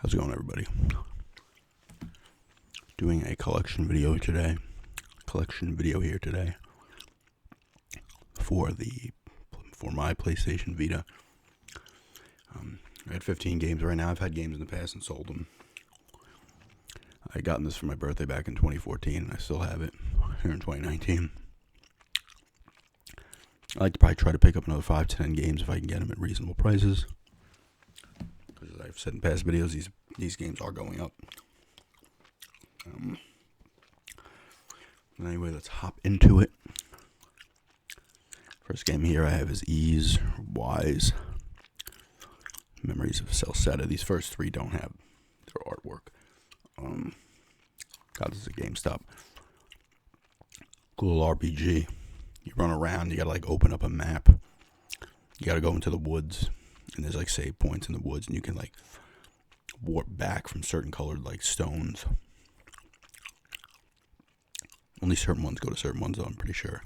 How's it going, everybody? Doing a collection video here today for my PlayStation Vita. I had 15 games right now. I've had games in the past and sold them. I got this for my birthday back in 2014, and I still have it here in 2019. I like to probably try to pick up another 5 to 10 games if I can get them at reasonable prices. Because as I've said in past videos, these games are going up. Anyway, let's hop into it. First game here I have is Ease, Wise, Memories of Celceta. These first three don't have their artwork. God, this is a GameStop. Cool RPG. You run around, you gotta open up a map. You gotta go into the woods, and there's save points in the woods, and you can warp back from certain colored stones. Only certain ones go to certain ones, though, I'm pretty sure.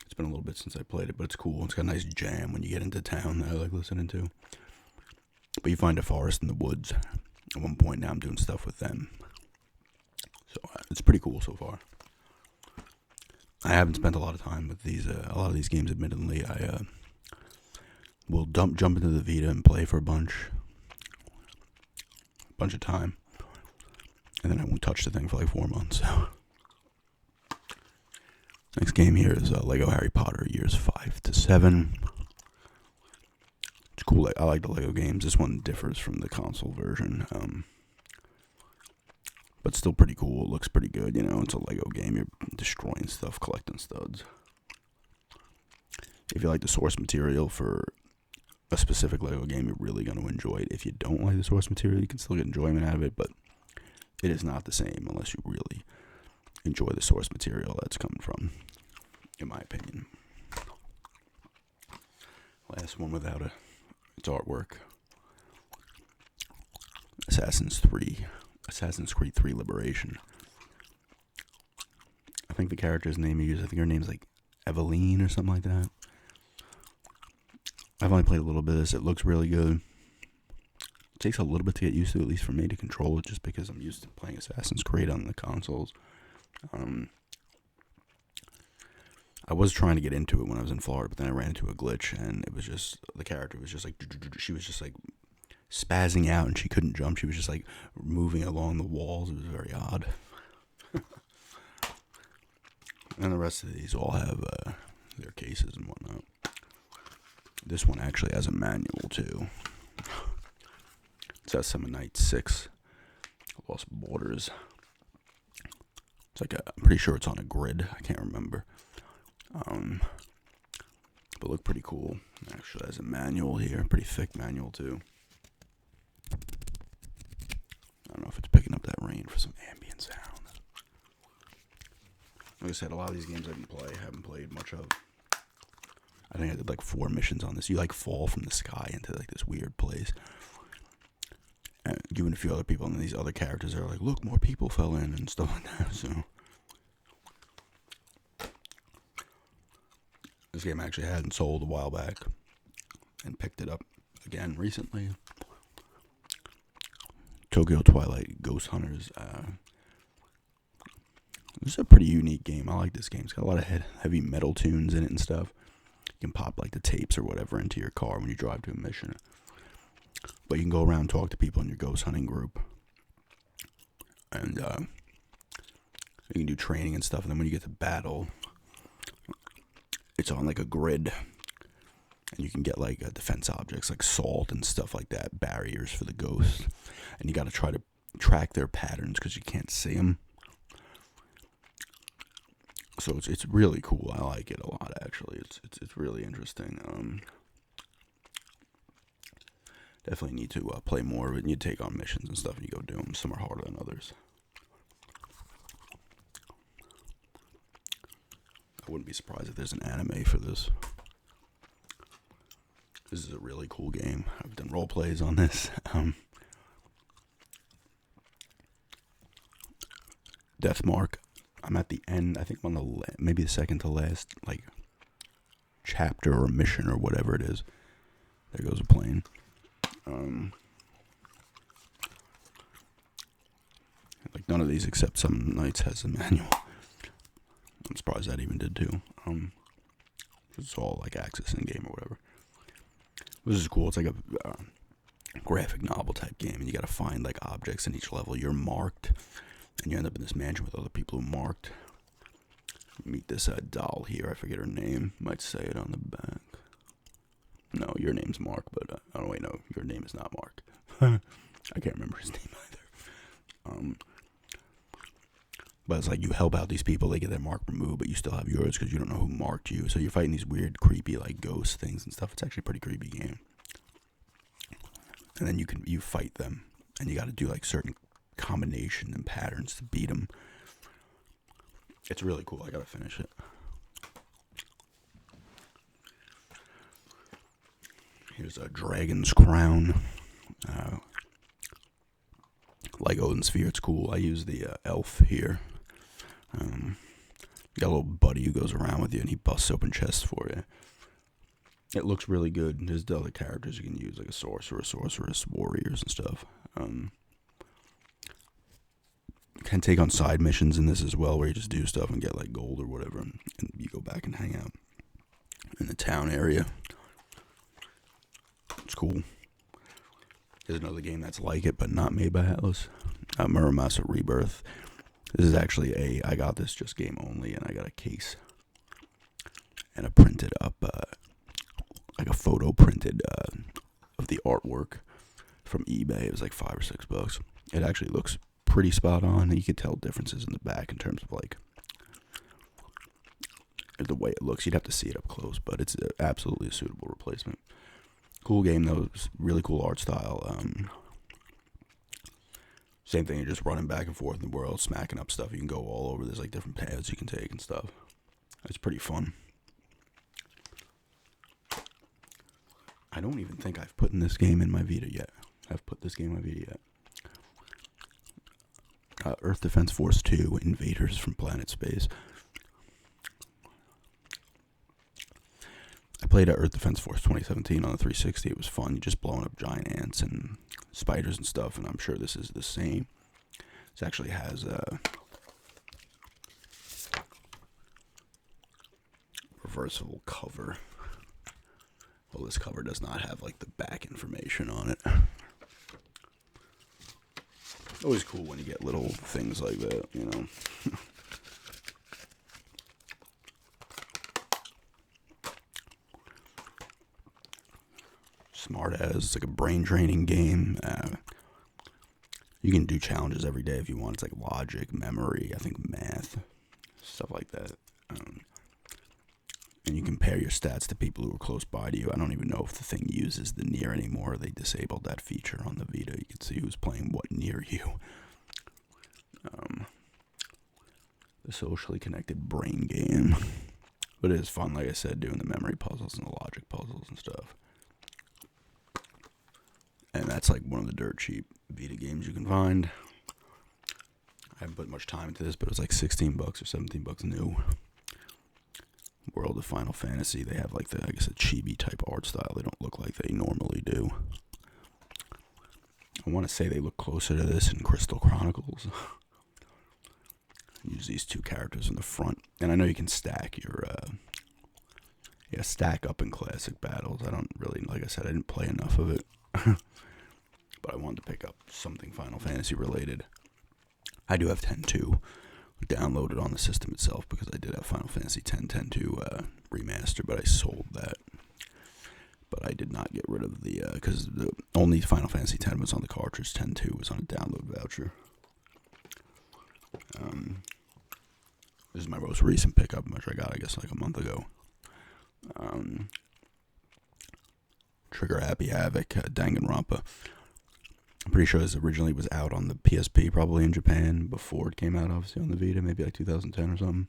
It's been a little bit since I played it, but it's cool. It's got a nice jam when you get into town that I like listening to. But you find a forest in the woods. At one point now I'm doing stuff with them. So it's pretty cool so far. I haven't spent a lot of time with a lot of these games, admittedly. I will jump into the Vita and play for a bunch of time. And then I won't touch the thing for 4 months. Next game here is Lego Harry Potter Years 5 to 7. It's cool. I like the Lego games. This one differs from the console version. But still pretty cool. It looks pretty good. It's a Lego game. You're destroying stuff, collecting studs. If you like the source material for a specific Lego game, you're really going to enjoy it. If you don't like the source material, you can still get enjoyment out of it, but it is not the same unless you really enjoy the source material that's coming from, in my opinion. Last one without its artwork. Assassin's Creed 3 Liberation. I think the character's name you use, I think her name's Eveline or something like that. I've only played a little bit of this. It looks really good. It takes a little bit to get used to, at least for me to control it, just because I'm used to playing Assassin's Creed on the consoles. I was trying to get into it when I was in Florida, but then I ran into a glitch, and it was just, the character was just she was just spazzing out, and she couldn't jump. She was just moving along the walls. It was very odd. And the rest of these all have their cases and whatnot. This one actually has a manual too. It says Summer Night 6, Lost Borders. It's I'm pretty sure it's on a grid. I can't remember. But look pretty cool. It actually has a manual here, pretty thick manual too. I don't know if it's picking up that rain for some ambient sound. Like I said, a lot of these games I haven't played much of. I think I did 4 missions on this. You fall from the sky into this weird place. And you and a few other people, and these other characters are look, more people fell in and stuff like that. So this game I actually hadn't sold a while back, and picked it up again recently. Tokyo Twilight Ghost Hunters. This is a pretty unique game. I like this game. It's got a lot of heavy metal tunes in it and stuff. You can pop the tapes or whatever into your car when you drive to a mission. But you can go around and talk to people in your ghost hunting group. And you can do training and stuff. And then when you get to battle, it's on a grid. And you can get defense objects like salt and stuff like that. Barriers for the ghosts. And you got to try to track their patterns because you can't see them. So it's really cool. I like it a lot, actually. It's really interesting. Definitely need to play more of it. And you take on missions and stuff, and you go do them. Some are harder than others. I wouldn't be surprised if there's an anime for this. This is a really cool game. I've done role plays on this. Death Mark. I'm at the end. I think I'm on maybe the second to last chapter or mission or whatever it is. There goes a plane. Like none of these except some nights has a manual. I'm surprised that even did too. It's all like access in game or whatever. This is cool. It's like a graphic novel type game, and you gotta find like objects in each level. You're marked, and you end up in this mansion with other people who are marked. You meet this doll here. I forget her name. Might say it on the back. No, your name's Mark, but oh wait, no, your name is not Mark. I can't remember his name either. But it's like you help out these people, they get their mark removed, but you still have yours because you don't know who marked you. So you're fighting these weird, creepy, like ghost things and stuff. It's actually a pretty creepy game. And then you fight them, and you got to do like certain combinations and patterns to beat them. It's really cool. I gotta finish it. Here's a Dragon's Crown. Like Odin Sphere, it's cool. I use the elf here. You got a little buddy who goes around with you, and he busts open chests for you. It looks really good. There's the other characters you can use, like a sorcerer, sorceress, warriors, and stuff. Can take on side missions in this as well, where you just do stuff and get like gold or whatever, and you go back and hang out in the town area. It's cool. There's another game that's like it, but not made by Atlas. Muramasa Rebirth. This is actually I got this just game only, and I got a case and a printed up, like a photo printed of the artwork from eBay. It was like $5 or $6. It actually looks pretty spot on. You can tell differences in the back in terms of like the way it looks. You'd have to see it up close, but it's absolutely a suitable replacement. Cool game though. Really cool art style. Same thing, you're just running back and forth in the world, smacking up stuff. You can go all over. There's like different paths you can take and stuff. It's pretty fun. I don't even think I've put this game in my Vita yet. Earth Defense Force 2, Invaders from Planet Space. I played Earth Defense Force 2017 on the 360. It was fun. You're just blowing up giant ants and spiders and stuff, and I'm sure this is the same. This actually has a reversible cover. Well, this cover does not have like the back information on it. Always cool when you get little things like that, you know. Smart as. It's like a brain training game. You can do challenges every day if you want. It's like logic, memory, I think math, stuff like that. And you compare your stats to people who are close by to you. I don't even know if the thing uses the near anymore. They disabled that feature on the Vita. You can see who's playing what near you. The socially connected brain game. But it is fun, like I said, doing the memory puzzles and the logic puzzles and stuff. And that's like one of the dirt cheap Vita games you can find. I haven't put much time into this, but it was like $16 or $17 new. World of Final Fantasy. They have like I guess a chibi type art style. They don't look like they normally do. I want to say they look closer to this in Crystal Chronicles. Use these two characters in the front, and I know you can stack your stack up in classic battles. I don't really, like I said, I didn't play enough of it. But I wanted to pick up something Final Fantasy related. I do have 10.2 downloaded on the system itself because I did have Final Fantasy 10.2 remaster, but I sold that. But I did not get rid of the, because the only Final Fantasy 10 was on the cartridge, 10.2 was on a download voucher. This is my most recent pickup, which I got, I guess, like a month ago. Trigger Happy Havoc, Danganronpa. I'm pretty sure this originally was out on the PSP, probably in Japan, before it came out, obviously, on the Vita, maybe like 2010 or something.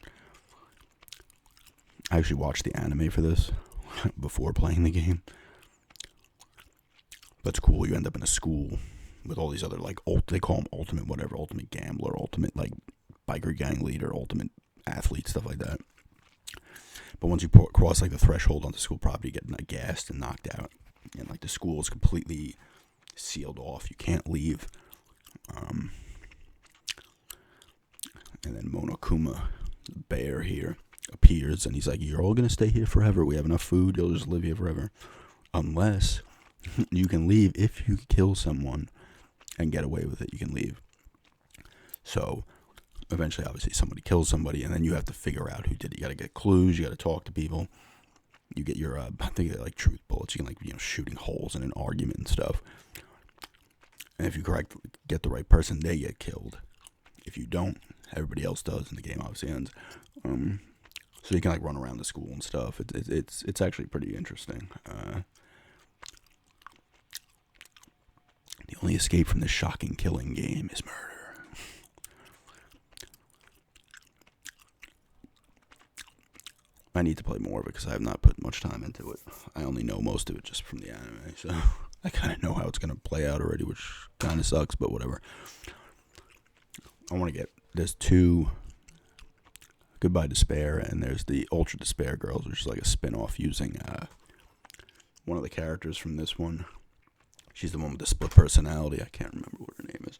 I actually watched the anime for this before playing the game. But it's cool, you end up in a school with all these other, like, they call them ultimate whatever, ultimate gambler, ultimate, like, biker gang leader, ultimate athlete, stuff like that. But once you cross, like, the threshold onto school property, you get, like, gassed and knocked out. And, like, the school is completely sealed off. You can't leave. And then Monokuma, the bear here, appears, and he's like, you're all going to stay here forever. We have enough food. You'll just live here forever. Unless you can leave. If you kill someone and get away with it, you can leave. So eventually, obviously, somebody kills somebody, and then you have to figure out who did it. You got to get clues. You got to talk to people. You get your, I think they're like truth bullets. You can shooting holes in an argument and stuff. And if you get the right person, they get killed. If you don't, everybody else does, and the game obviously ends. So you can run around the school and stuff. It's actually pretty interesting. The only escape from this shocking killing game is murder. I need to play more of it because I have not put much time into it. I only know most of it just from the anime, so I kind of know how it's going to play out already, which kind of sucks, but whatever. There's 2 Goodbye Despair, and there's the Ultra Despair Girls, which is like a spin-off using one of the characters from this one. She's the one with the split personality. I can't remember what her name is.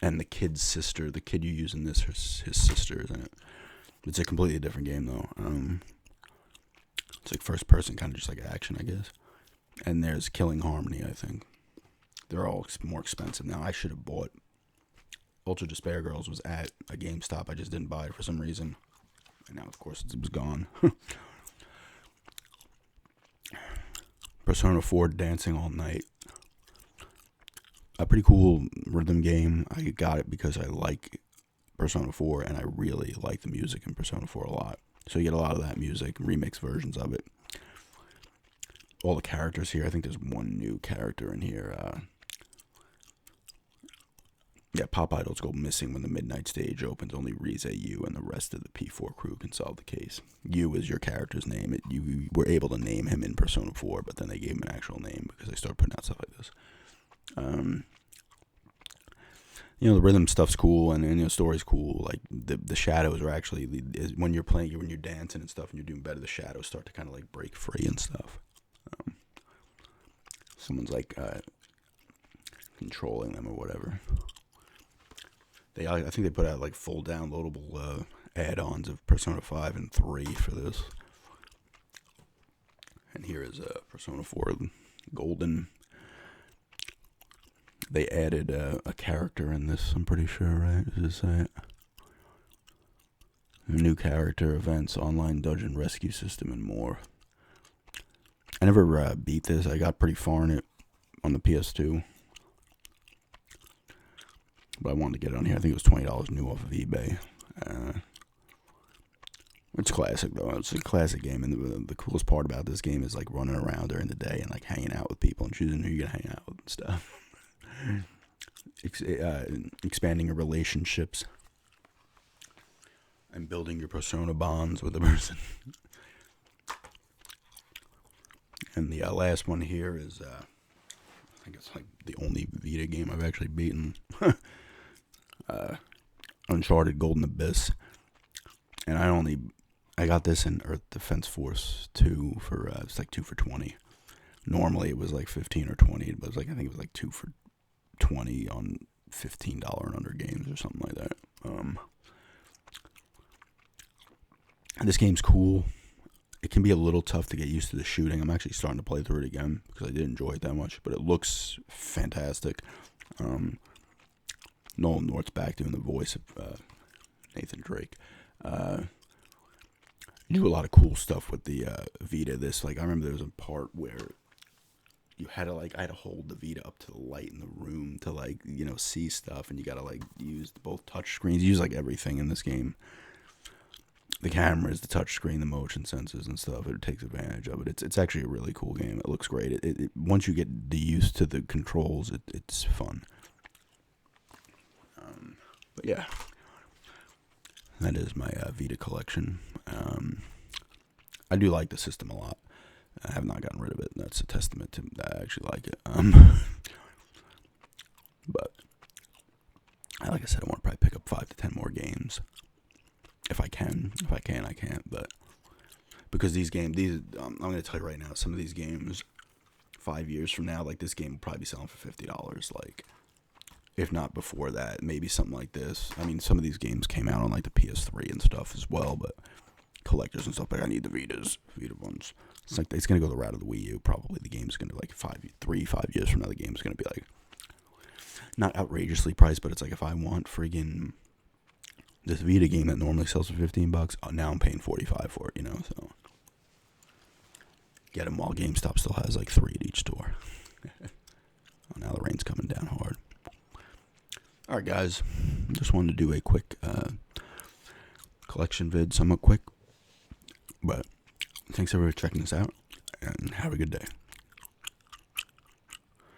And the kid's sister, the kid you use in this, his sister is in it. It's a completely different game, though. It's like first person, kind of just like action, I guess. And there's Killing Harmony, I think. They're all more expensive now. I should have bought Ultra Despair Girls was at a GameStop. I just didn't buy it for some reason. And now, of course, it was gone. Persona 4 Dancing All Night. A pretty cool rhythm game. I got it because I like Persona 4, and I really like the music in Persona 4 a lot. So you get a lot of that music, remix versions of it. All the characters here, I think there's one new character in here. Pop Idols go missing when the midnight stage opens. Only Rize, you, and the rest of the P4 crew can solve the case. You is your character's name. You were able to name him in Persona 4, but then they gave him an actual name because they started putting out stuff like this. The rhythm stuff's cool, and the story's cool. Like the shadows are actually when you're playing, when you're dancing and stuff, and you're doing better, the shadows start to kind of break free and stuff. Someone's controlling them or whatever. I think they put out full downloadable add-ons of Persona 5 and 3 for this. And here is Persona 4 Golden. They added a character in this, I'm pretty sure, right? Does it say it? A new character, events, online dungeon rescue system, and more. I never beat this. I got pretty far in it on the PS2. But I wanted to get it on here. I think it was $20 new off of eBay. It's classic, though. It's a classic game. And the coolest part about this game is running around during the day and hanging out with people and choosing who you're going to hang out with and stuff. Expanding your relationships and building your persona bonds with a person. And the last one here is I think it's the only Vita game I've actually beaten. Uncharted Golden Abyss. And I got this in Earth Defense Force 2 for it's 2 for $20. Normally it was 15 or 20, but I think it was 2 for $20 on $15 and under games or something like that. And this game's cool. It can be a little tough to get used to the shooting. I'm actually starting to play through it again because I did enjoy it that much, but it looks fantastic. Nolan North's back doing the voice of Nathan Drake. You do a lot of cool stuff with the Vita. I remember there was a part where you had to I had to hold the Vita up to the light in the room to see stuff, and you gotta use both touch screens. You use everything in this game. The cameras, the touch screen, the motion sensors and stuff. It takes advantage of it. It's actually a really cool game. It looks great. It once you get used to the controls, it's fun. But yeah, that is my Vita collection. I do like the system a lot. I have not gotten rid of it. That's a testament to that I actually like it. But like I said, I want to probably pick up 5 to 10 more games if I can. If I can, I can't. But because I'm going to tell you right now, some of these games, 5 years from now, this game will probably be selling for $50. If not before that, maybe something like this. I mean, some of these games came out on like the PS3 and stuff as well, but collectors and stuff. Like I need the Vita ones. It's like it's gonna go the route of the Wii U. Probably the game's gonna be like 5 years from now. The game's gonna be like not outrageously priced, but it's like if I want friggin' this Vita game that normally sells for $15, now I'm paying $45 for it. You know, so get them while GameStop still has like 3 at each store. Oh, now the rain's coming down hard. All right, guys. Just wanted to do a quick collection vid, somewhat quick. But thanks everyone for checking this out, and have a good day.